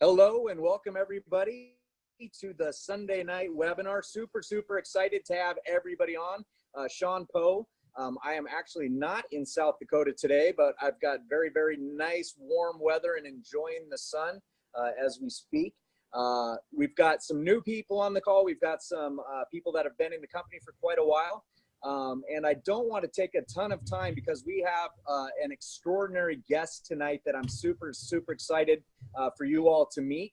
Hello and welcome everybody to the Sunday night webinar. Super excited to have everybody on. Sean Poe. I am actually not in South Dakota today, but I've got very nice warm weather and enjoying the sun as we speak. We've got some new people on the call. We've got some people that have been in the company for quite a while. And I don't want to take a ton of time because we have an extraordinary guest tonight that I'm super excited for you all to meet.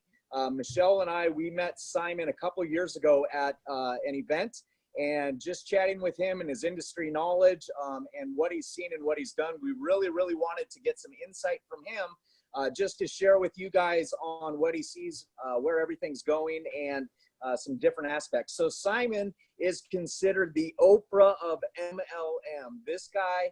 Michelle and we met Simon a couple years ago at an event, and just chatting with him and his industry knowledge and what he's seen and what he's done, we really wanted to get some insight from him just to share with you guys on what he sees, where everything's going, and some different aspects. So Simon is considered the Oprah of MLM. This guy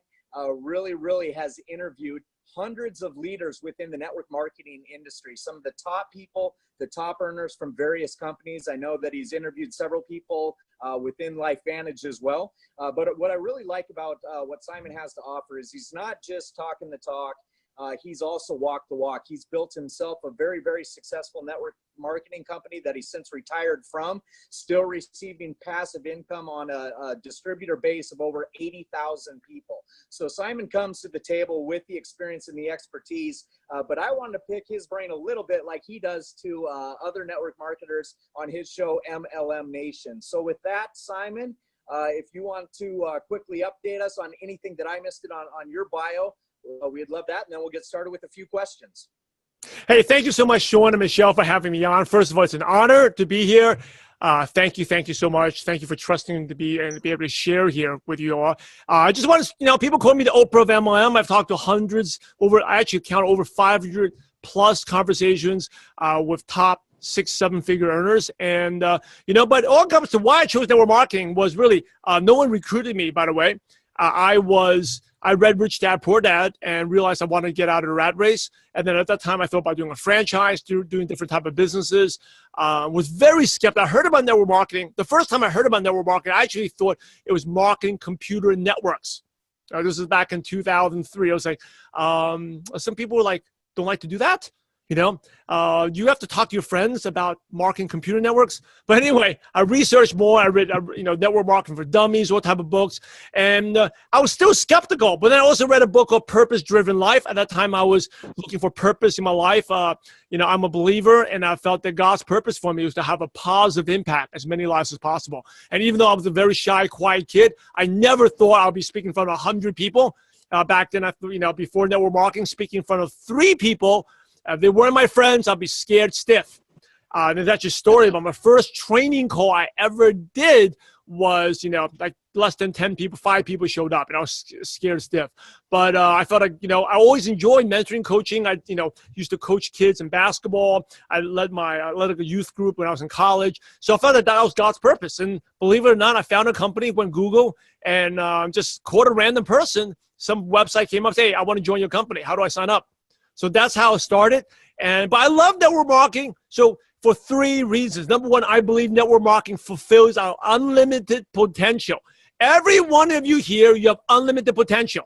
really has interviewed hundreds of leaders within the network marketing industry, some of the top people, the top earners from various companies. I know that he's interviewed several people within LifeVantage as well. But what I really like about what Simon has to offer is he's not just talking the talk, he's also walked the walk. He's built himself a very successful network marketing company that he's since retired from, still receiving passive income on a distributor base of over 80,000 people. So Simon comes to the table with the experience and the expertise, but I wanted to pick his brain a little bit like he does to other network marketers on his show, MLM Nation. So with that, Simon, if you want to quickly update us on anything that I missed on your bio, we'd love that, and then we'll get started with a few questions. Hey, thank you so much, Sean and Michelle, for having me on. First of all, it's an honor to be here. Thank you so much. Thank you for trusting to be able to share here with you all. I just want to, people call me the Oprah of MLM. I've talked to hundreds, I actually count over 500 plus conversations with top 6-7 figure earners. And, but all it comes to why I chose network marketing was really, no one recruited me, by the way. I read Rich Dad Poor Dad and realized I wanted to get out of the rat race. And then at that time, I thought about doing a franchise, doing different type of businesses. Was very skeptical. I heard about network marketing. The first time I heard about network marketing, I actually thought it was marketing computer networks. This is back in 2003. I was like, some people were like, don't like to do that. You have to talk to your friends about marketing computer networks. But anyway, I researched more. I read, network marketing for dummies, all type of books. And I was still skeptical. But then I also read a book called Purpose Driven Life. At that time, I was looking for purpose in my life. I'm a believer, and I felt that God's purpose for me was to have a positive impact as many lives as possible. And even though I was a very shy, quiet kid, I never thought I would be speaking in front of 100 people. Back then, before network marketing, speaking in front of 3 people. If they weren't my friends, I'd be scared stiff. And that's your story. But my first training call I ever did was, like less than 10 people, 5 people showed up, and I was scared stiff. But I felt like, I always enjoyed mentoring, coaching. I, used to coach kids in basketball. I led a youth group when I was in college. So I felt that was God's purpose. And believe it or not, I found a company, went Google, and just called a random person. Some website came up, say, hey, I want to join your company. How do I sign up? So that's how it started. But I love network marketing. So for 3 reasons. Number one, I believe network marketing fulfills our unlimited potential. Every one of you here, you have unlimited potential.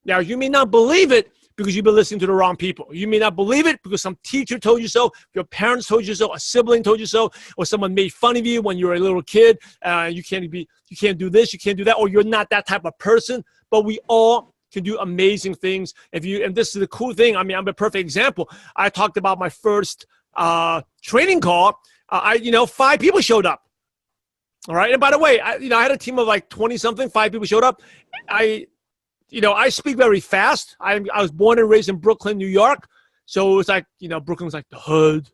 Now, you may not believe it because you've been listening to the wrong people. You may not believe it because some teacher told you so, your parents told you so, a sibling told you so, or someone made fun of you when you were a little kid. You can't do this, you can't do that, or you're not that type of person. But we all can do amazing things. And this is the cool thing. I'm a perfect example. I talked about my first training call. 5 people showed up. All right. And by the way, I had a team of like 20 something, 5 people showed up. I speak very fast. I was born and raised in Brooklyn, New York. So it was like, Brooklyn's like the hood,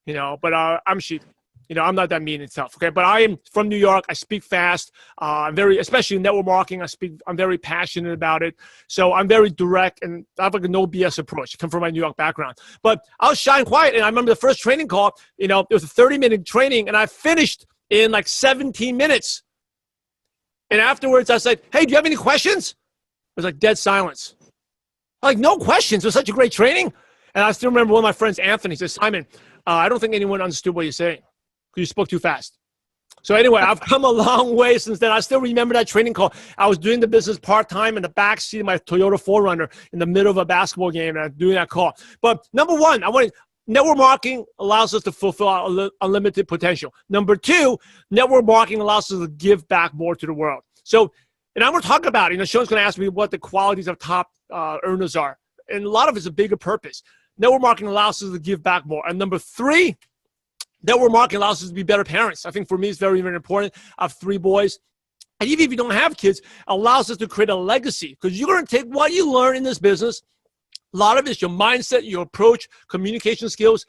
but I'm sheep. I'm not that mean itself, okay? But I am from New York. I speak fast. I'm especially in network marketing, I'm very passionate about it. So I'm very direct, and I have like a no BS approach. I come from my New York background. But I was shy and quiet, and I remember the first training call, it was a 30-minute training, and I finished in like 17 minutes. And afterwards, I said, hey, do you have any questions? It was like dead silence. Like, no questions. It was such a great training. And I still remember one of my friends, Anthony, says, Simon, I don't think anyone understood what you're saying. You spoke too fast. So anyway, I've come a long way since then. I still remember that training call. I was doing the business part-time in the backseat of my Toyota 4Runner in the middle of a basketball game, and I was doing that call. But number one, network marketing allows us to fulfill our unlimited potential. Number two, network marketing allows us to give back more to the world. So, and I'm going to talk about it. Sean's going to ask me what the qualities of top earners are. And a lot of it's a bigger purpose. Network marketing allows us to give back more. And number three, network marketing allows us to be better parents. I think for me, it's very, very important. I have 3 boys. And even if you don't have kids, allows us to create a legacy, because you're going to take what you learn in this business. A lot of it's your mindset, your approach, communication skills.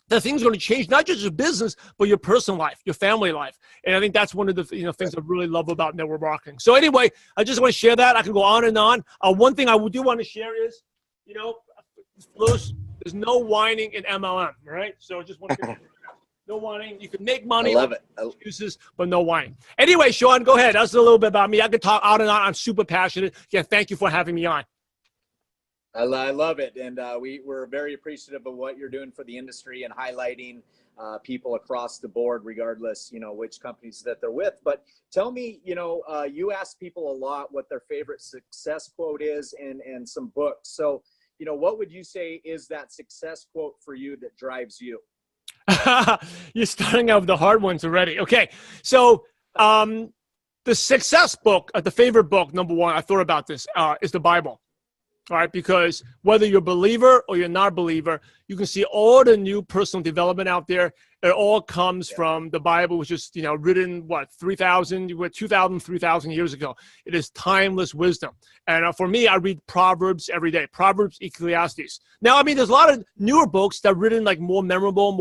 The things are going to change, not just your business, but your personal life, your family life. And I think that's one of the things I really love about network marketing. So anyway, I just want to share that. I can go on and on. One thing I do want to share is, there's no whining in MLM, right? So just want to no whining. You can make money. I love it. Excuses, but no whining. Anyway, Sean, go ahead. That's a little bit about me. I could talk on and on. I'm super passionate. Yeah, thank you for having me on. I love it. And we're very appreciative of what you're doing for the industry and highlighting people across the board, regardless, which companies that they're with. But tell me, you ask people a lot what their favorite success quote is and some books. So, what would you say is that success quote for you that drives you? You're starting out with the hard ones already. Okay. So the success book, the favorite book, number one, I thought about this, is the Bible. All right, because whether you're a believer or you're not a believer, you can see all the new personal development out there. It all comes from the Bible, which is, written, 2,000, 3,000 years ago. It is timeless wisdom. And for me, I read Proverbs every day, Proverbs, Ecclesiastes. Now, there's a lot of newer books that are written like more memorable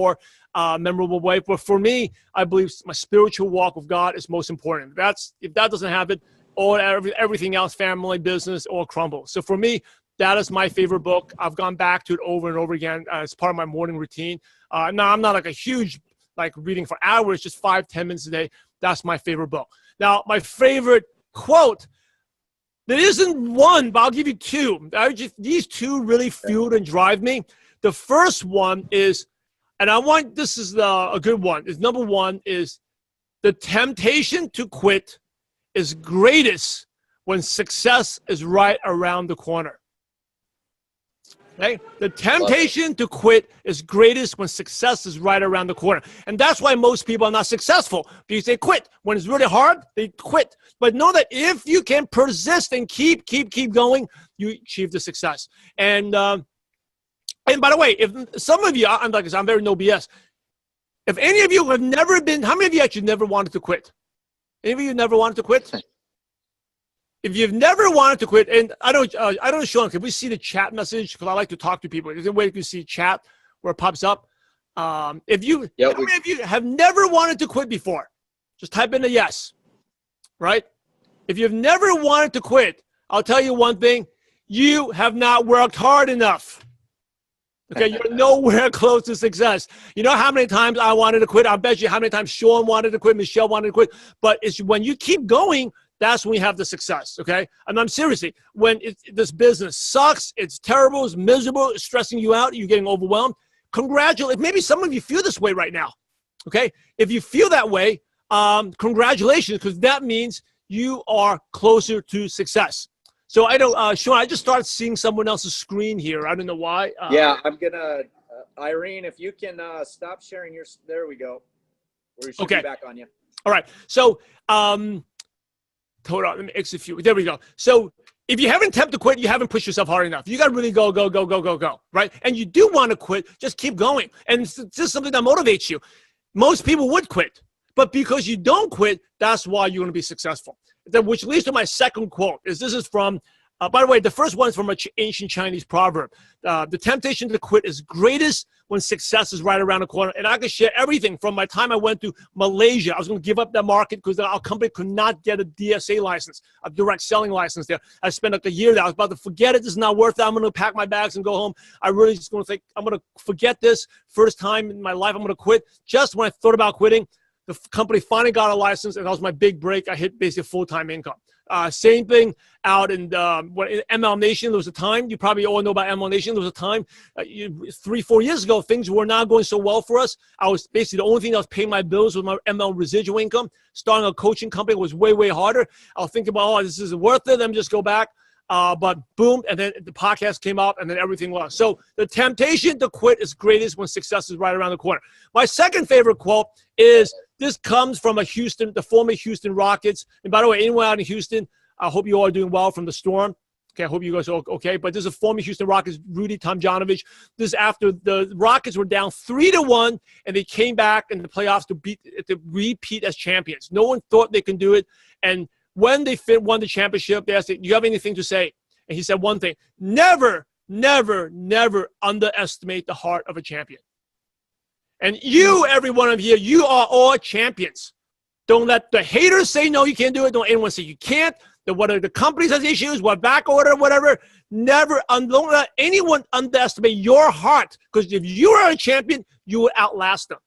way. But for me, I believe my spiritual walk with God is most important. If that doesn't have it, everything else, family, business, all crumbles. So for me, that is my favorite book. I've gone back to it over and over again as part of my morning routine. Now, I'm not like a huge, reading for hours, just 5-10 minutes a day. That's my favorite book. Now, my favorite quote, there isn't one, but I'll give you 2. These 2 really fuel and drive me. The first one is, and this is a good one, is number 1 is the temptation to quit is greatest when success is right around the corner. Okay? The temptation to quit is greatest when success is right around the corner. And that's why most people are not successful, because they quit. When it's really hard, they quit. But know that if you can persist and keep going, you achieve the success. And by the way, if some of you, I'm very no BS. If any of you have never been, how many of you actually never wanted to quit? Any of you never wanted to quit? If you've never wanted to quit, and I don't know, Sean, can we see the chat message? Because I like to talk to people. Is there a way you can see chat where it pops up? How many of you have never wanted to quit before? Just type in a yes, right? If you've never wanted to quit, I'll tell you one thing. You have not worked hard enough. Okay, you're nowhere close to success. You know how many times I wanted to quit? I bet you how many times Sean wanted to quit, Michelle wanted to quit. But it's when you keep going, that's when you have the success, okay? And I'm seriously, when this business sucks, it's terrible, it's miserable, it's stressing you out, you're getting overwhelmed, congratulations. Maybe some of you feel this way right now, okay? If you feel that way, congratulations, because that means you are closer to success. So I don't, Sean, I just started seeing someone else's screen here. I don't know why. Yeah, I'm going to, Irene, if you can stop sharing your, there we go. We should be back on you. All right. So, hold on, let me exit you. There we go. So if you haven't attempted to quit, you haven't pushed yourself hard enough. You got to really go, right? And you do want to quit, just keep going. And it's just something that motivates you. Most people would quit, but because you don't quit, that's why you're going to be successful. Which leads to my second quote. This is from, by the way, the first one is from an ancient Chinese proverb. The temptation to quit is greatest when success is right around the corner. And I can share everything from my time I went to Malaysia. I was going to give up that market because our company could not get a DSA license, a direct selling license there. I spent like a year there. I was about to forget it. This is not worth it. I'm going to pack my bags and go home. I really just going to think, I'm going to forget this. First time in my life, I'm going to quit. Just when I thought about quitting, the company finally got a license, and that was my big break. I hit basically full-time income. Same thing out in MLM Nation. There was a time, you probably all know about MLM Nation. There was a time 3-4 years ago, things were not going so well for us. I was basically the only thing that was paying my bills was my MLM residual income. Starting a coaching company was way, way harder. I was thinking about, oh, this isn't worth it. Let me just go back. But boom, and then the podcast came up, and then everything was. So the temptation to quit is greatest when success is right around the corner. My second favorite quote is, this comes from the former Houston Rockets. And by the way, anyone out in Houston, I hope you all are doing well from the storm. Okay, I hope you guys are okay. But this is a former Houston Rockets, Rudy Tomjanovich. This is after the Rockets were down 3-1, and they came back in the playoffs to repeat as champions. No one thought they can do it. And when they won the championship, they asked, do you have anything to say? And he said one thing: never, never, never underestimate the heart of a champion. And you, every one of you are all champions. Don't let the haters say, no, you can't do it. Don't anyone say you can't. Whether the company has issues, what back order, whatever, don't let anyone underestimate your heart. Because if you are a champion, you will outlast them.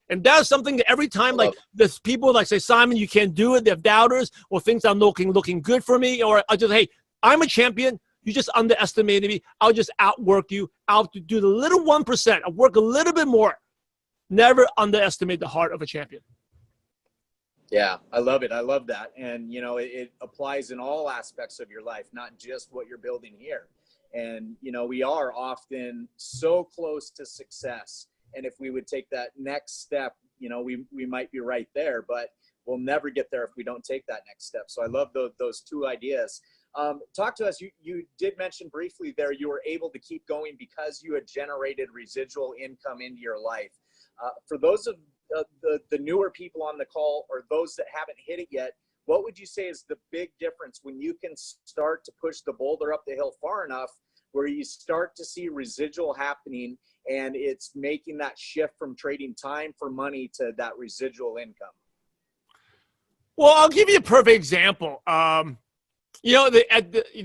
And that's something that every time, like, there's people like say, Simon, you can't do it. They have doubters, or things are looking good for me. Or I just, hey, I'm a champion. You just underestimated me. I'll just outwork you. I'll do the little 1%. I'll work a little bit more. Never underestimate the heart of a champion. Yeah, I love it. I love that. And, you know, it applies in all aspects of your life, not just what you're building here. And, you know, we are often so close to success. And if we would take that next step, you know, we might be right there, but we'll never get there if we don't take that next step. So I love those two ideas. Talk to us. You did mention briefly there, you were able to keep going because you had generated residual income into your life. For those of the newer people on the call, or those that haven't hit it yet, what would you say is the big difference when you can start to push the boulder up the hill far enough where you start to see residual happening, and it's making that shift from trading time for money to that residual income? Well, I'll give you a perfect example. You know,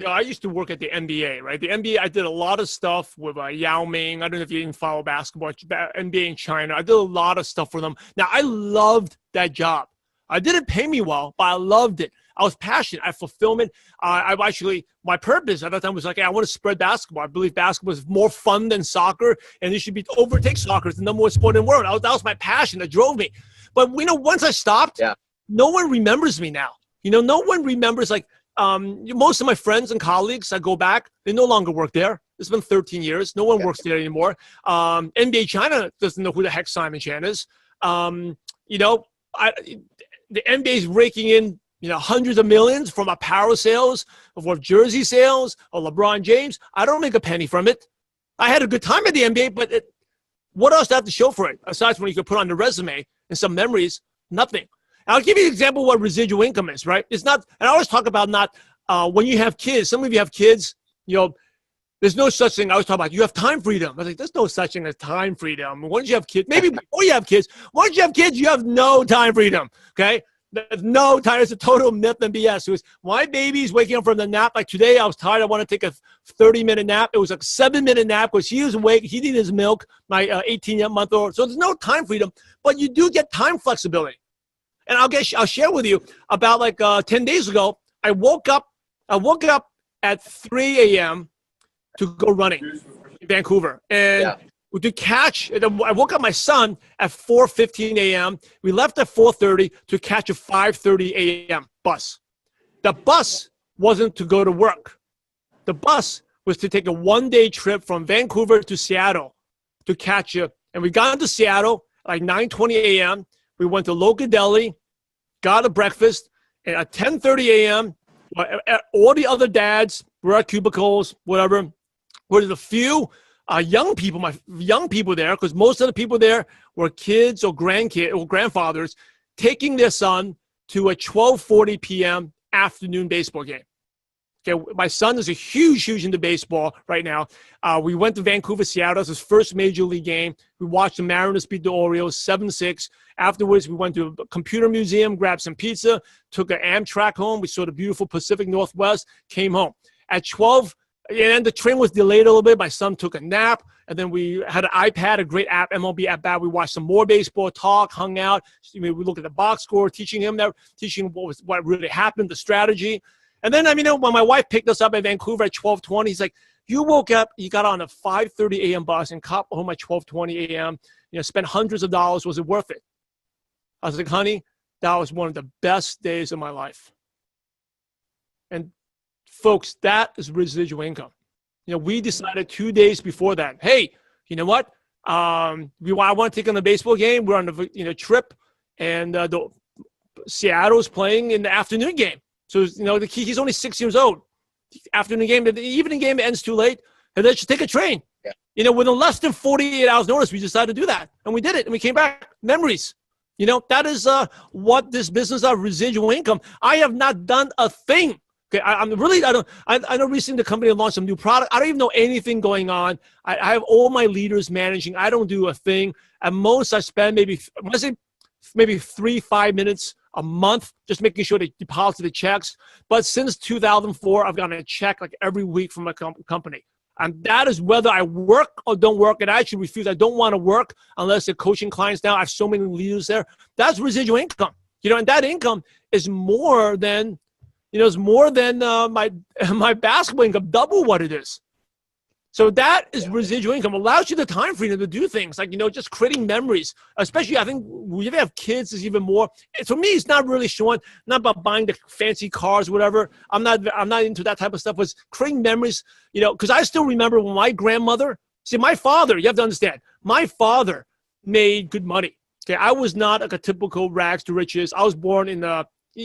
I used to work at the NBA, right? The NBA, I did a lot of stuff with Yao Ming. I don't know if you even follow basketball, NBA in China. I did a lot of stuff for them. Now, I loved that job. I didn't pay me well, but I loved it. I was passionate. I had fulfillment. My purpose at that time was like, hey, I want to spread basketball. I believe basketball is more fun than soccer, and it should overtake soccer as the number one sport in the world. That was my passion that drove me. But, you know, once I stopped, no one remembers me now. You know, no one remembers, like, most of my friends and colleagues, I go back, they no longer work there. It's been 13 years. No one works there anymore. NBA China doesn't know who the heck Simon Chan is. You know, the NBA is raking in, you know, hundreds of millions from apparel sales, of jersey sales, or LeBron James. I don't make a penny from it. I had a good time at the NBA, but what else do I have to show for it? Aside from what you could put on the resume and some memories, nothing. I'll give you an example of what residual income is, right? It's not, and I always talk about not when you have kids. Some of you have kids, you know, there's no such thing. I was talking about you have time freedom. I was like, there's no such thing as time freedom. Once you have kids, maybe before you have kids, once you have kids, you have no time freedom, okay? There's no time. It's a total myth and BS. It was, my baby's waking up from the nap. Like today, I was tired. I want to take a 30-minute nap. It was like a 7-minute nap because he was awake. He needed his milk, my 18-month-old. So there's no time freedom, but you do get time flexibility. And I'll share with you about like 10 days ago, I woke up at 3 a.m. to go running in Vancouver. And to catch, I woke up my son at 4:15 a.m. We left at 4:30 to catch a 5:30 a.m. bus. The bus wasn't to go to work. The bus was to take a one-day trip from Vancouver to Seattle to catch it. And we got into Seattle like 9:20 a.m. We went to local deli, got a breakfast, and at 10:30 a.m., all the other dads were at cubicles, whatever. Were the few young people there, because most of the people there were kids or grandkids or grandfathers taking their son to a 12:40 p.m. afternoon baseball game. Okay, my son is a huge into baseball right now. We went to Vancouver, Seattle. That was his first major league game. We watched the Mariners beat the Orioles 7-6. Afterwards, we went to a computer museum, grabbed some pizza, took an Amtrak home. We saw the beautiful Pacific Northwest, came home. At 12, and the train was delayed a little bit. My son took a nap, and then we had an iPad, a great app, MLB app. We watched some more baseball, talk, hung out. We looked at the box score, teaching what really happened, the strategy. And then, when my wife picked us up at Vancouver at 12:20, he's like, you woke up, you got on a 5:30 a.m. bus and got home at 12:20 a.m., spent hundreds of dollars. Was it worth it? I was like, honey, that was one of the best days of my life. And Folks, that is residual income. You know, we decided 2 days before that, hey, you know what? I want to take on the baseball game. We're on a trip, and the Seattle's playing in the afternoon game. So, he's only 6 years old. Afternoon game, the evening game ends too late, and then just take a train. Yeah. Within less than 48 hours notice, we decided to do that. And we did it, and we came back. Memories. That is what this business of residual income. I have not done a thing. Okay, I know recently the company launched some new product. I don't even know anything going on. I have all my leaders managing. I don't do a thing. At most, I spend maybe 3-5 minutes a month just making sure they deposit the checks. But since 2004, I've gotten a check like every week from a company. And that is whether I work or don't work. And I actually refuse. I don't want to work unless they're coaching clients now. I have so many leaders there. That's residual income. And that income is more than my basketball income, double what it is. So that is residual income. Allows you the time freedom to do things like, just creating memories. Especially, I think when you have kids, is even more. For me, it's not really showing, not about buying the fancy cars, whatever. I'm not into that type of stuff. It's creating memories, because I still remember when my grandmother, my father, you have to understand, my father made good money. Okay, I was not like a typical rags to riches. I was born in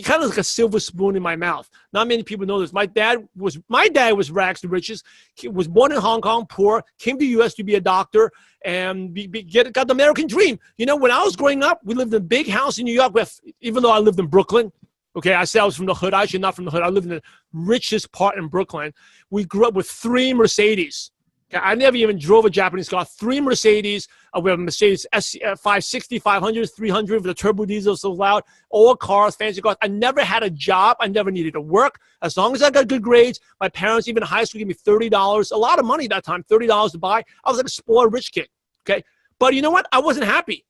kind of like a silver spoon in my mouth. Not many people know this. My dad was rags to riches. He was born in Hong Kong, poor, came to the U.S. to be a doctor, and got the American dream. When I was growing up, we lived in a big house in New York. Even though I lived in Brooklyn, okay, I said I was from the hood. I actually not from the hood. I lived in the richest part in Brooklyn. We grew up with 3 Mercedes. Okay, I never even drove a Japanese car. 3 Mercedes. We have a Mercedes 560, 500, 300 with the turbo diesel so loud. All cars, fancy cars. I never had a job. I never needed to work. As long as I got good grades, my parents, even in high school, gave me $30. A lot of money at that time, $30 to buy. I was like a spoiled rich kid. Okay, but you know what? I wasn't happy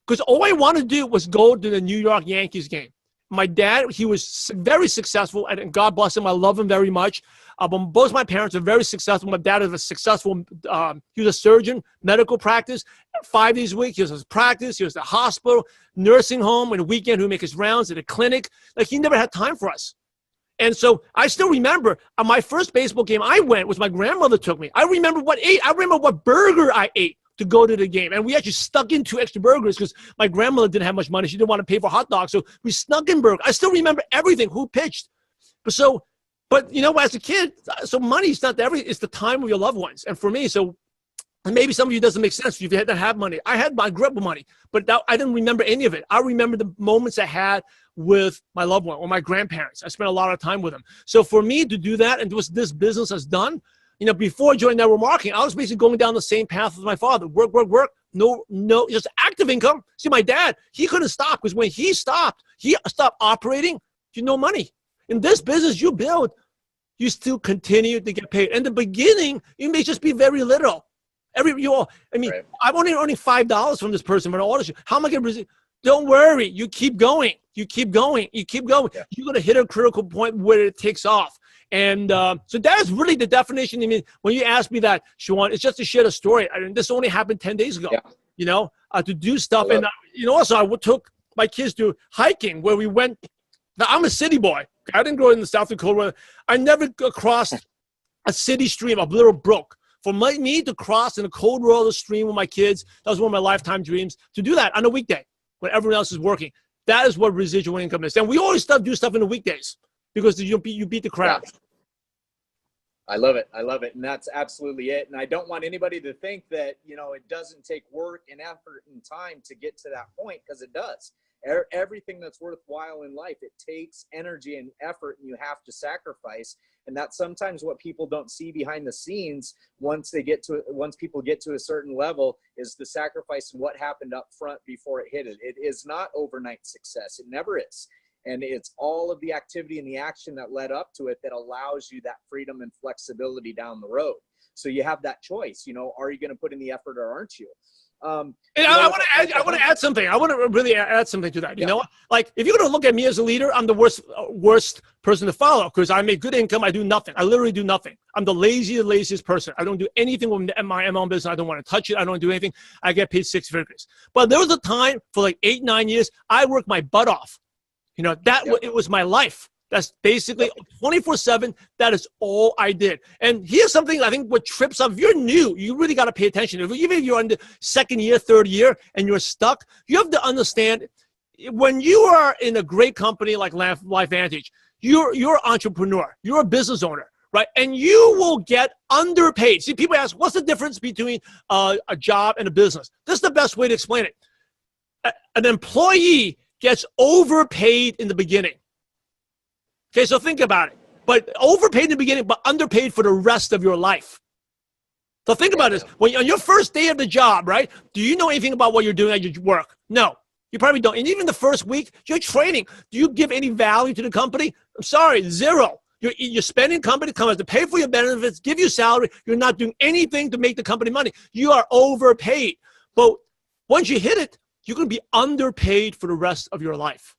because all I wanted to do was go to the New York Yankees game. My dad, he was very successful, and God bless him. I love him very much. But both my parents are very successful. My dad is a successful, he was a surgeon, medical practice. 5 days a week, he was his practice, he was at the hospital, nursing home, and the weekend he would make his rounds at a clinic. Like, he never had time for us. And so I still remember my first baseball game I went was my grandmother took me. I remember what burger I ate to go to the game. And we actually stuck in 2 extra burgers because my grandmother didn't have much money. She didn't want to pay for hot dogs. So we snuck in burgers. I still remember everything, who pitched. But as a kid, so money's not it's the time of your loved ones. And for me, and maybe some of you doesn't make sense if you didn't have money. I grew up with money, but I didn't remember any of it. I remember the moments I had with my loved one or my grandparents. I spent a lot of time with them. So for me to do that and what this business has done, before joining network marketing, I was basically going down the same path as my father. Work. No, just active income. See, my dad, he couldn't stop because when he stopped operating, no money. In this business you build, you still continue to get paid. In the beginning, it may just be very little. Right. I'm only earning $5 from this person for an order. How am I going to? Don't worry. You keep going. Yeah. You're going to hit a critical point where it takes off. And so that is really the definition. I mean, when you ask me that, Sean, it's just to share the story. I mean, this only happened 10 days ago, to do stuff. And, also I took my kids to hiking where we went. Now, I'm a city boy. I didn't grow in the South Dakota. I never crossed a city stream, a little brook. For me to cross in a cold roller stream with my kids, that was one of my lifetime dreams, to do that on a weekday when everyone else is working. That is what residual income is. And we always do stuff in the weekdays because you beat the crowd. Yeah. I love it. And that's absolutely it. And I don't want anybody to think that, it doesn't take work and effort and time to get to that point, because it does. Everything that's worthwhile in life, it takes energy and effort, and you have to sacrifice. And that's sometimes what people don't see behind the scenes once people get to a certain level, is the sacrifice and what happened up front before it hit it. It is not overnight success. It never is. And it's all of the activity and the action that led up to it that allows you that freedom and flexibility down the road. So you have that choice, are you going to put in the effort or aren't you? And I want to add something. I want to really add something to that. You know, like if you're going to look at me as a leader, I'm the worst person to follow because I make good income. I do nothing. I literally do nothing. I'm the laziest person. I don't do anything with my MLM business. I don't want to touch it. I don't do anything. I get paid 6 figures. But there was a time for like 8-9 years, I worked my butt off. It was my life. That's basically 24/7. That is all I did. And here's something I think what trips up. If you're new, you really got to pay attention. Even if you're on the second year, third year, and you're stuck, you have to understand when you are in a great company like LifeVantage, you're an entrepreneur. You're a business owner, right? And you will get underpaid. See, people ask, what's the difference between a job and a business? This is the best way to explain it. An employee gets overpaid in the beginning. Okay, so think about it. But overpaid in the beginning, but underpaid for the rest of your life. So think about this. When on your first day of the job, right? Do you know anything about what you're doing at your work? No, you probably don't. And even the first week, you're training. Do you give any value to the company? I'm sorry, zero. You're spending company comes to pay for your benefits, give you salary. You're not doing anything to make the company money. You are overpaid. But once you hit it, you're going to be underpaid for the rest of your life.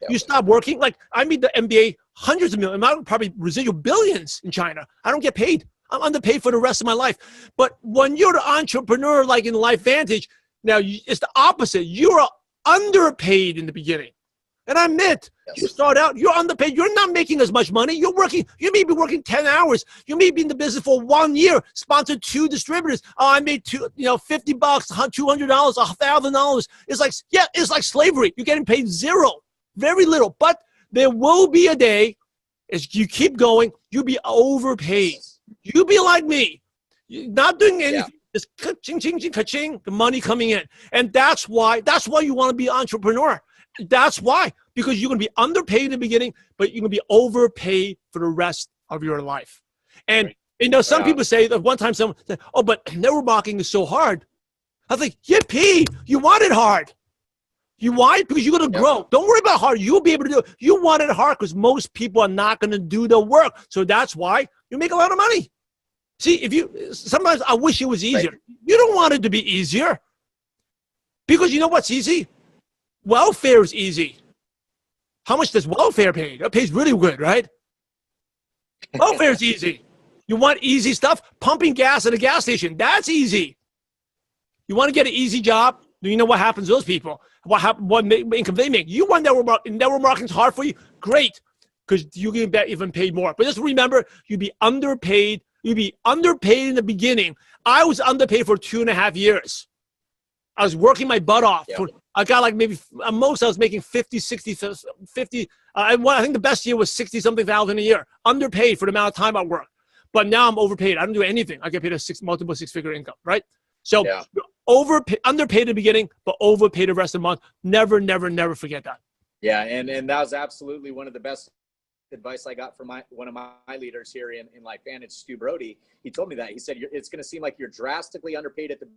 Yep. You stop working. Like I made the MBA hundreds of millions, probably residual billions in China. I don't get paid. I'm underpaid for the rest of my life. But when you're the entrepreneur, like in LifeVantage, now it's the opposite. You are underpaid in the beginning. And I admit, you start out, you're underpaid. You're not making as much money. You may be working 10 hours. You may be in the business for 1 year, sponsored 2 distributors. Oh, I made $50, $200, $1,000. It's like slavery. You're getting paid zero, very little. But there will be a day, as you keep going, you'll be overpaid. You'll be like me. You're not doing anything. Just ka-ching, ching, ching, ka-ching, the money coming in. And that's why you want to be an entrepreneur. That's why, because you're going to be underpaid in the beginning, but you're going to be overpaid for the rest of your life. And, some people say that one time someone said, oh, but network marketing is so hard. I think, yippee, you want it hard. You want it because you're going to grow. Don't worry about hard. You'll be able to do it. You want it hard because most people are not going to do the work. So that's why you make a lot of money. See, sometimes I wish it was easier. Right. You don't want it to be easier because you know what's easy? Welfare is easy. How much does welfare pay? It pays really good, right? Welfare is easy. You want easy stuff? Pumping gas at a gas station. That's easy. You want to get an easy job? Do you know what happens to those people? What income they make? You want network marketing is hard for you? Great, because you can get even paid more. But just remember, you'd be underpaid. You'd be underpaid in the beginning. I was underpaid for 2.5 years. I was working my butt off. I got like maybe at most I was making 50. I think the best year was 60-something thousand a year. Underpaid for the amount of time I worked. But now I'm overpaid. I don't do anything. I get paid a multiple six-figure income, right? So underpaid at the beginning, but overpaid the rest of the month. Never, never, never forget that. Yeah, and that was absolutely one of the best advice I got from one of my leaders here in LifeVantage, Stu Brody. He told me that. He said, it's going to seem like you're drastically underpaid at the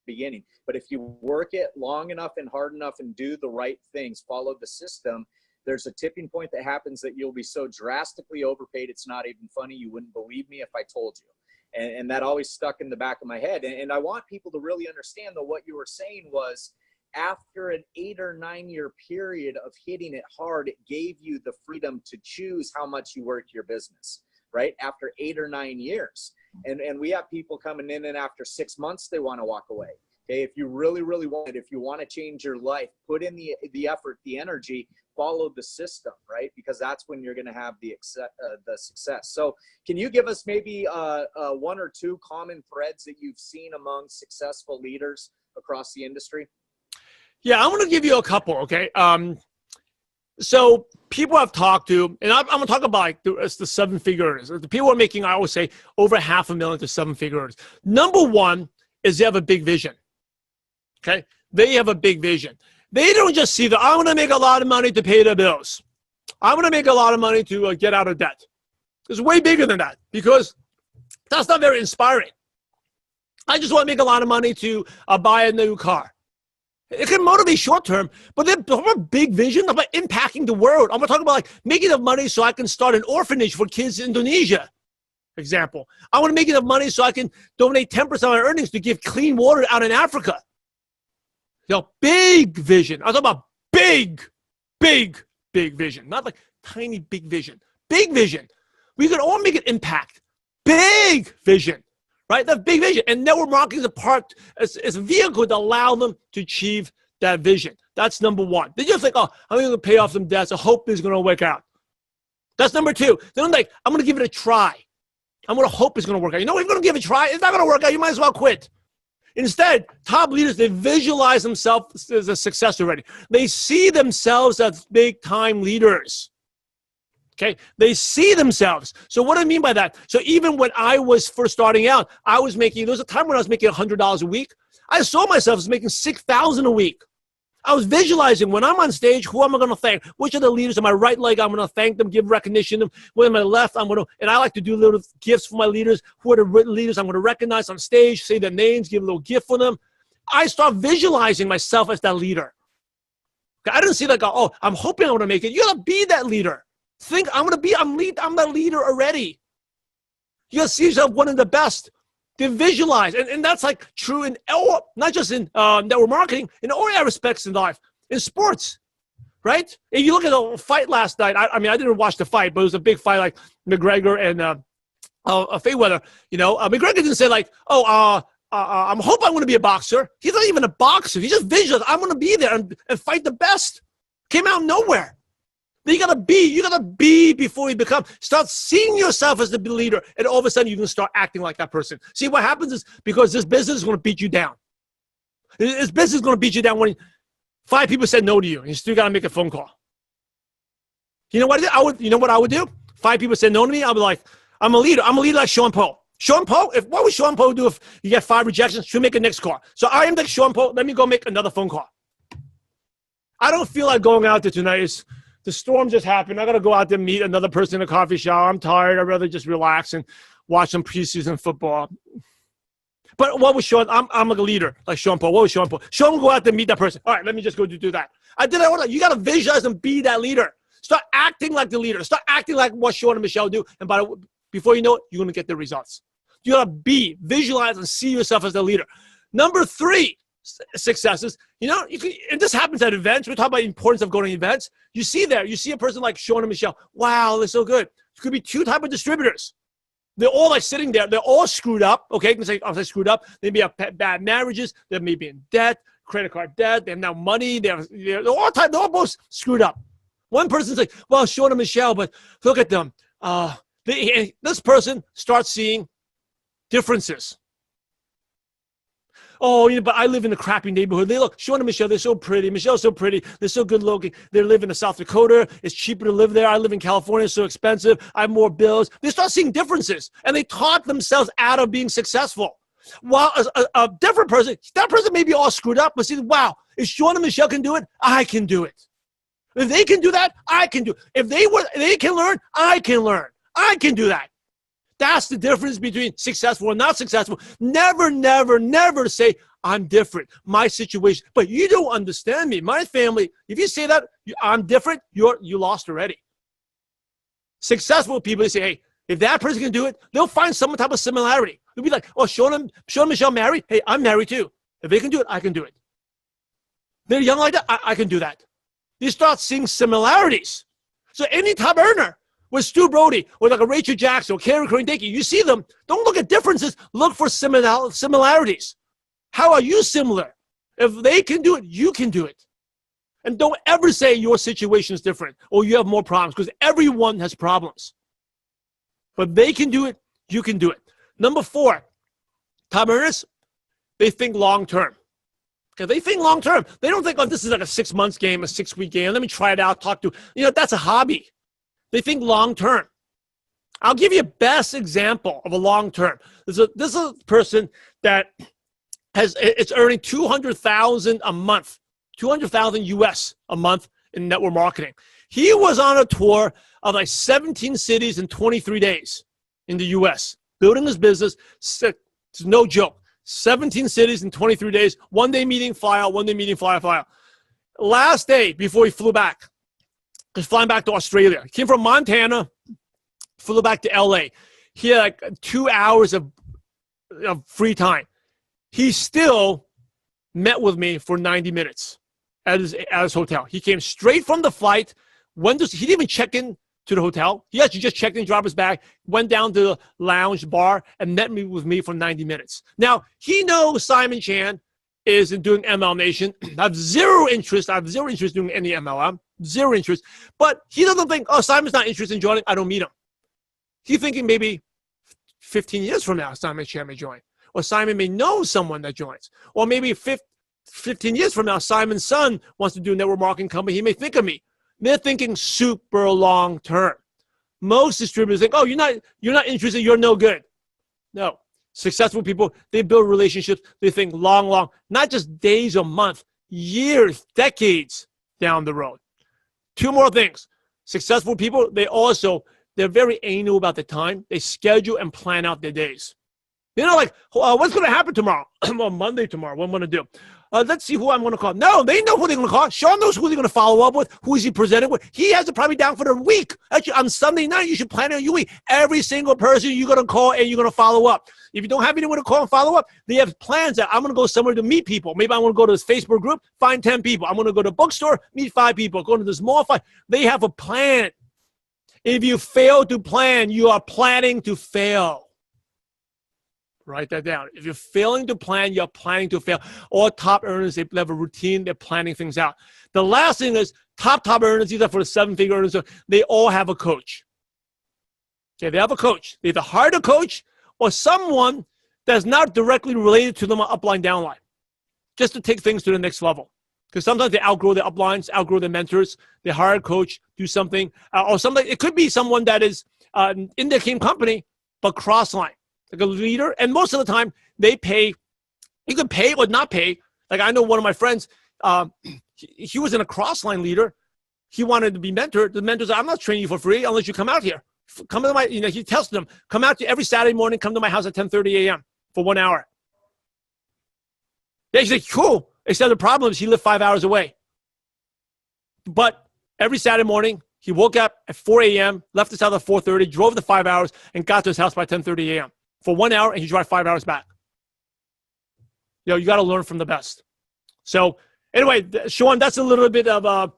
beginning, but if you work it long enough and hard enough and do the right things, follow the system, there's a tipping point that happens that you'll be so drastically overpaid it's not even funny. You wouldn't believe me if I told you. And that always stuck in the back of my head. And I want people to really understand that what you were saying was after an 8 or 9 year period of hitting it hard, it gave you the freedom to choose how much you work your business, right? After 8 or 9 years. And we have people coming in and after 6 months, they want to walk away. Okay. If you really, really want it, if you want to change your life, put in the effort, the energy, follow the system, right? Because that's when you're going to have the success. So can you give us maybe 1 or 2 common threads that you've seen among successful leaders across the industry? Yeah, I'm going to give you a couple. Okay. So people I've talked to, and I'm going to talk about like the 7-figure earners. The people are making, I always say, over $500,000 to 7-figure earners. Number one is they have a big vision. Okay. They have a big vision. They don't just see that I'm going to make a lot of money to pay the bills. I'm going to make a lot of money to get out of debt. It's way bigger than that because that's not very inspiring. I just want to make a lot of money to buy a new car. It can motivate short term, but they're a big vision about impacting the world. I'm going to talk about like making enough money so I can start an orphanage for kids in Indonesia, for example. I want to make enough money so I can donate 10% of my earnings to give clean water out in Africa. Big vision. I'm talking about big vision. Not like tiny big vision. Big vision. We can all make an impact. Big vision. Right? That big vision. And network marketing is a vehicle to allow them to achieve that vision. That's number one. They just think, oh, I'm going to pay off some debts. I hope this is going to work out. That's number two. Then I'm like, I'm going to give it a try. I'm going to hope it's going to work out. You know, if you're going to give it a try, it's not going to work out. You might as well quit. Instead, top leaders, they visualize themselves as a success already. They see themselves as big-time leaders. Okay? They see themselves. So what do I mean by that? So even when I was first starting out, there was a time when I was making $100 a week. I saw myself as making $6,000 a week. I was visualizing when I'm on stage, who am I going to thank? Which are the leaders on my right leg? I'm going to thank them, give recognition to them. When my left, and I like to do little gifts for my leaders. Who are the leaders I'm going to recognize on stage, say their names, give a little gift for them. I start visualizing myself as that leader. I didn't see I'm hoping I'm going to make it. You got to be that leader. Think I'm that leader already. You got to see yourself one of the best. To visualize, and that's like true in not just in network marketing, in all aspects in life, in sports, right? If you look at the fight last night, I mean, I didn't watch the fight, but it was a big fight like McGregor and Mayweather. You know, McGregor didn't say like, I'm hoping I'm going to be a boxer. He's not even a boxer. He just visualized, I'm going to be there and fight the best. Came out of nowhere. You gotta be before you start seeing yourself as the leader, and all of a sudden you can start acting like that person. See, what happens is because this business is gonna beat you down. This business is gonna beat you down when 5 people said no to you, and you still gotta make a phone call. You know what I would do? 5 people said no to me, I'll be like, I'm a leader. I'm a leader like Sean Poe. Sean Poe, what would Sean Poe do if you get 5 rejections? She'll make a next call. So I am like Sean Poe, let me go make another phone call. I don't feel like going out there tonight. The storm just happened. I got to go out there and meet another person in a coffee shop. I'm tired. I'd rather just relax and watch some preseason football. But what was Sean? I'm like a leader, like Sean Paul. What was Sean Paul? Sean will go out there and meet that person. All right, let me just go do that. I did that. You got to visualize and be that leader. Start acting like the leader. Start acting like what Sean and Michelle do. And before you know it, you're going to get the results. You got to visualize and see yourself as the leader. Number 3. Successes, and this happens at events. We're talking about the importance of going to events. You see a person like Sean and Michelle. Wow, they're so good. It could be 2 types of distributors. They're all like sitting there. They're all screwed up. Okay, you can say, I'm screwed up. They may have bad marriages. They may be in debt, credit card debt. They have no money. They're all both screwed up. One person's like, well, Sean and Michelle, but look at them. This person starts seeing differences. Oh, but I live in a crappy neighborhood. Sean and Michelle, they're so pretty. Michelle's so pretty. They're so good looking. They live in South Dakota. It's cheaper to live there. I live in California. It's so expensive. I have more bills. They start seeing differences, and they talk themselves out of being successful. While a different person, that person may be all screwed up, but see, wow, if Sean and Michelle can do it, I can do it. If they can do that, I can do it. If they can learn, I can learn. I can do that. That's the difference between successful and not successful. Never, never, never say, I'm different. My situation. But you don't understand me. My family, if you say that, I'm different, you lost already. Successful people, they say, hey, if that person can do it, they'll find some type of similarity. They'll be like, oh, Sean and Michelle married? Hey, I'm married too. If they can do it, I can do it. They're young like that, I can do that. You start seeing similarities. So any top earner, with Stu Brody, or like a Rachel Jackson, or Karen Korendicki, you see them, don't look at differences, look for similarities. How are you similar? If they can do it, you can do it. And don't ever say your situation is different, or you have more problems, because everyone has problems. But they can do it, you can do it. Number 4, top earners, they think long-term. Okay, they think long-term. They don't think, oh, this is like a 6-month game, a 6-week game. Let me try it out, talk to, that's a hobby. They think long-term. I'll give you a best example of a long-term. This is a person that it's earning $200,000 a month, $200,000 US a month in network marketing. He was on a tour of like 17 cities in 23 days in the US, building his business. It's no joke. 17 cities in 23 days, 1-day meeting, fly out, 1-day meeting, fly out. Last day before he flew back, he's flying back to Australia. He came from Montana, flew back to LA. He had like 2 hours of free time. He still met with me for 90 minutes at his hotel. He came straight from the flight. He didn't even check in to the hotel. He actually just checked in, dropped his bag, went down to the lounge bar, and met with me for 90 minutes. Now, he knows Simon Chan is in doing MLM Nation. I have zero interest in doing any MLM. zero interest. But he doesn't think, oh, Simon's not interested in joining, I don't meet him. He's thinking maybe 15 years from now, Simon Chan may join. Or Simon may know someone that joins. Or maybe 15 years from now, Simon's son wants to do a network marketing company. He may think of me. They're thinking super long term. Most distributors think, oh, you're not interested, you're no good. No. Successful people, they build relationships. They think long, not just days or months, years, decades down the road. Two more things. Successful people, they're very anal about the time. They schedule and plan out their days. They're not like, what's going to happen tomorrow? Well, Monday tomorrow, what I'm going to do? Let's see who I'm going to call. No, they know who they're going to call. Sean knows who they're going to follow up with. Who is he presenting with? He has it probably down for the week. Actually, on Sunday night, you should plan out your week. Every single person you're going to call and you're going to follow up. If you don't have anyone to call and follow up, they have plans that I'm going to go somewhere to meet people. Maybe I want to go to this Facebook group, find 10 people. I'm going to go to a bookstore, meet 5 people. Go to this mall, they have a plan. If you fail to plan, you are planning to fail. Write that down. If you're failing to plan, you're planning to fail. All top earners, they have a routine. They're planning things out. The last thing is top earners, these are for the 7-figure earners, they all have a coach. Okay, they have a coach. They either hired a coach or someone that's not directly related to them on upline, downline, just to take things to the next level. Because sometimes they outgrow their uplines, outgrow their mentors. They hire a coach, do something. Or something. It could be someone that is in their same company, but cross-line. Like a leader, and most of the time they pay. You can pay or not pay. Like I know one of my friends, he was in a crossline leader. He wanted to be mentored. The mentor said, "I'm not training you for free unless you come out here. Come to my." He tells them, "Come out to every Saturday morning. Come to my house at 10:30 a.m. for 1 hour." They say, "Cool." Except the problem is he lived 5 hours away. But every Saturday morning, he woke up at 4 a.m., left his house at 4:30, drove the 5 hours, and got to his house by 10:30 a.m. for 1 hour, and he drive 5 hours back. You got to learn from the best. So anyway, Sean, that's a little bit of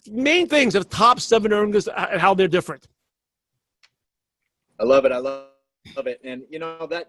main things of top 7 earners and how they're different. I love it. I love it. And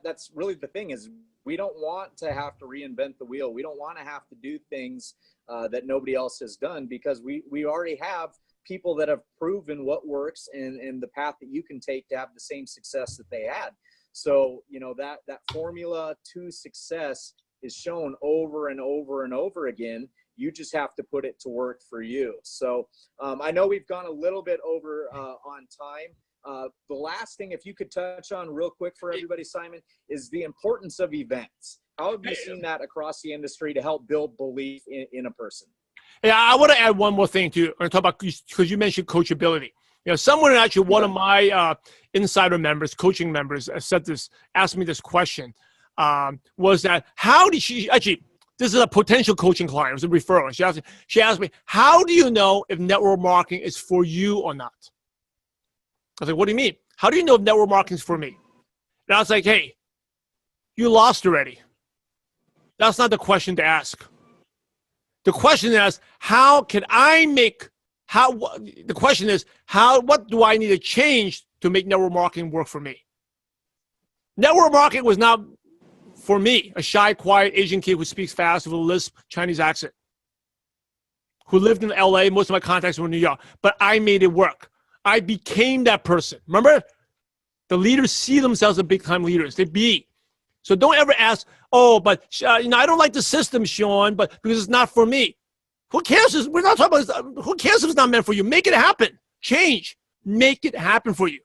that's really the thing is we don't want to have to reinvent the wheel. We don't want to have to do things that nobody else has done because we already have people that have proven what works and the path that you can take to have the same success that they had. So, that formula to success is shown over and over and over again. You just have to put it to work for you. So I know we've gone a little bit over on time. The last thing, if you could touch on real quick for everybody, Simon, is the importance of events. How have you seen that across the industry to help build belief in a person? Yeah, I want to add one more thing too. I'm talk about because you mentioned coachability. Someone actually, one of my insider members, coaching members, asked me this question. Was that how did she actually? This is a potential coaching client. It was a referral. She asked me, how do you know if network marketing is for you or not? I was like, what do you mean? How do you know if network marketing is for me? And I was like, hey, you lost already. That's not the question to ask. The question is, what do I need to change to make network marketing work for me? Network marketing was not for me, a shy, quiet Asian kid who speaks fast with a lisp Chinese accent, who lived in LA. Most of my contacts were in New York, but I made it work. I became that person. Remember? The leaders see themselves as big-time leaders. They be. So don't ever ask, oh, but I don't like the system, Sean, but because it's not for me. Who cares? We're not talking about. Who cares if it's not meant for you? Make it happen. Change. Make it happen for you.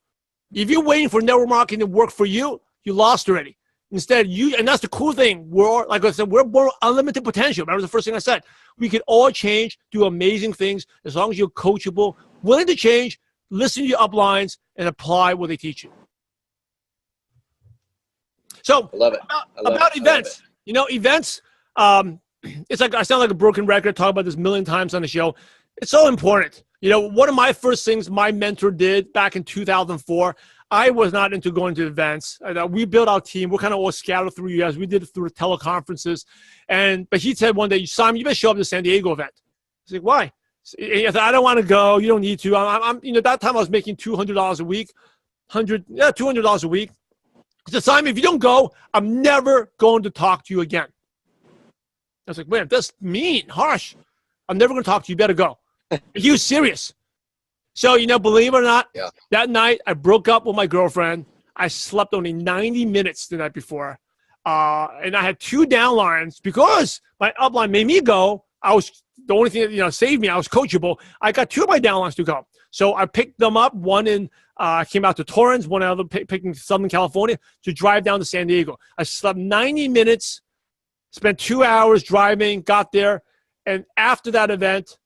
If you're waiting for network marketing to work for you, you lost already. Instead, and that's the cool thing. Like I said, we're born unlimited potential. Remember the first thing I said? We can all change, do amazing things as long as you're coachable, willing to change, listen to your uplines, and apply what they teach you. So I love it. About events, events, it's like I sound like a broken record, talk about this a million times on the show. It's so important. One of my first things my mentor did back in 2004, I was not into going to events. We built our team. We're kind of all scattered through you guys. We did it through teleconferences. But he said one day, Simon, you better show up to the San Diego event. I was like, why? He said, I don't want to go. You don't need to. That time I was making $200 a week, $200 a week. I said, Simon, if you don't go, I'm never going to talk to you again. I was like, man, that's mean, harsh. I'm never going to talk to you. You better go. Are you serious? So, believe it or not, that night I broke up with my girlfriend. I slept only 90 minutes the night before. And I had 2 downlines because my upline made me go. I was the only thing that, saved me. I was coachable. I got 2 of my downlines to go. So I picked them up. One in, came out to Torrance, one other picked in Southern California to drive down to San Diego. I slept 90 minutes, spent 2 hours driving, got there. And after that event,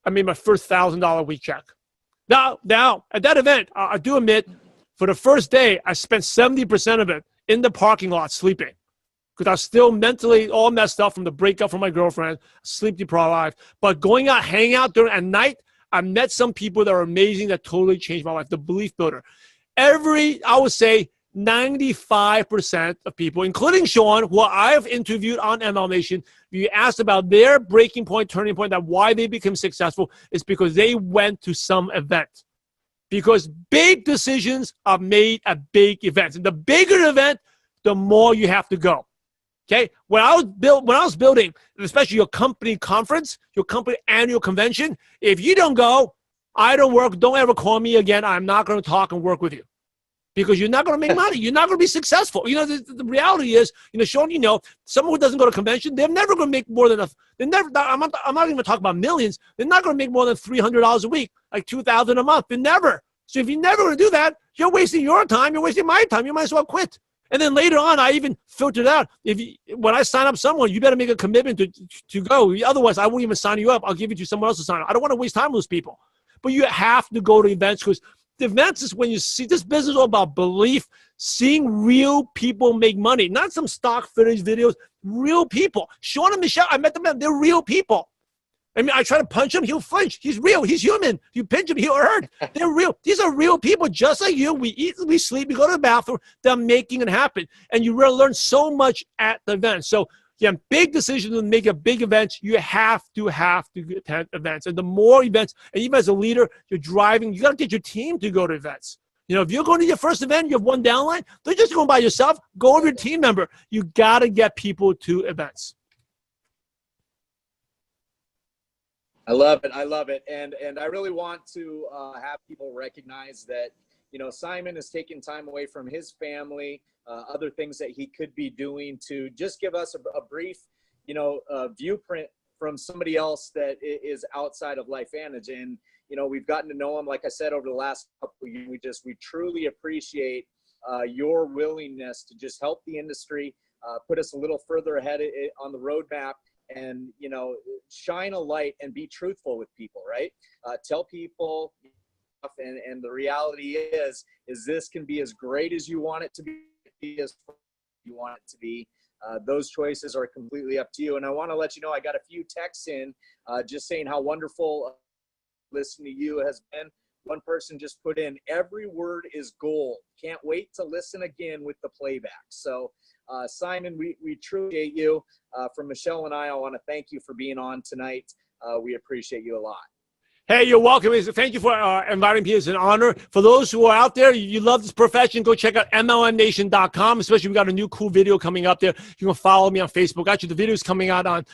I made my first $1,000 a week check. Now, at that event, I do admit, for the first day, I spent 70% of it in the parking lot sleeping because I was still mentally all messed up from the breakup from my girlfriend, sleep deprived. But going out, hanging out at night, I met some people that are amazing that totally changed my life, the belief builder. I would say 95% of people, including Sean, who I've interviewed on ML Nation, you asked about their breaking point, turning point, that why they became successful is because they went to some event. Because big decisions are made at big events. And the bigger the event, the more you have to go. Okay? When I was building, especially your company conference, your company annual convention, if you don't go, I don't work, don't ever call me again. I'm not going to talk and work with you. Because you're not going to make money. You're not going to be successful. The reality is, Sean, someone who doesn't go to convention, they're never going to make more than I'm not even talking about millions. They're not going to make more than $300 a week, like $2,000 a month. They're never. So if you're never going to do that, you're wasting your time. You're wasting my time. You might as well quit. And then later on, I even filtered out. When I sign up someone, you better make a commitment to go. Otherwise, I won't even sign you up. I'll give it to someone else to sign up. I don't want to waste time with those people. But you have to go to events because the events is when you see this business is all about belief, seeing real people make money, not some stock footage videos, real people. Sean and Michelle, I met them, they're real people. I mean, I try to punch him, he'll flinch. He's real, he's human. You pinch him, he'll hurt. They're real. These are real people just like you. We eat, we sleep, we go to the bathroom. They're making it happen. And you really learn so much at the event. So big decisions to make a big event, you have to attend events. And the more events, and even as a leader, you're driving, you got to get your team to go to events. If you're going to your first event, you have 1 downline, don't just go by yourself, go with your team member. You got to get people to events. I love it. And I really want to have people recognize that, Simon has taken time away from his family, other things that he could be doing to just give us a brief, viewprint from somebody else that is outside of LifeVantage. And, we've gotten to know him, like I said, over the last couple of years. We truly appreciate your willingness to just help the industry, put us a little further ahead on the roadmap, and, shine a light and be truthful with people, right? Tell people. And the reality is this can be as great as you want it to be, as you want it to be. Those choices are completely up to you. And I want to let you know, I got a few texts in just saying how wonderful listening to you has been. One person just put in, every word is gold. Can't wait to listen again with the playback. So Simon, we truly appreciate you. From Michelle and I want to thank you for being on tonight. We appreciate you a lot. Hey, you're welcome. Thank you for inviting me. It's an honor. For those who are out there, you love this profession, go check out MLMnation.com. Especially we got a new cool video coming up there. You can follow me on Facebook. Actually, the video is coming out on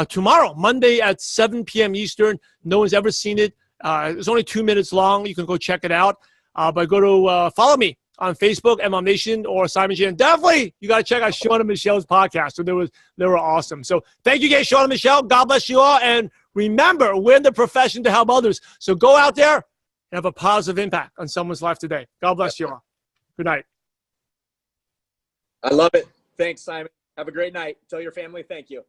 tomorrow, Monday at 7 p.m. Eastern. No one's ever seen it. It's only 2 minutes long. You can go check it out. But go to follow me on Facebook, MLM Nation, or Simon G. And definitely, you got to check out Sean and Michelle's podcast. So they were awesome. So thank you guys, Sean and Michelle. God bless you all. And remember, we're in the profession to help others. So go out there and have a positive impact on someone's life today. God bless you all. Good night. I love it. Thanks, Simon. Have a great night. Tell your family thank you.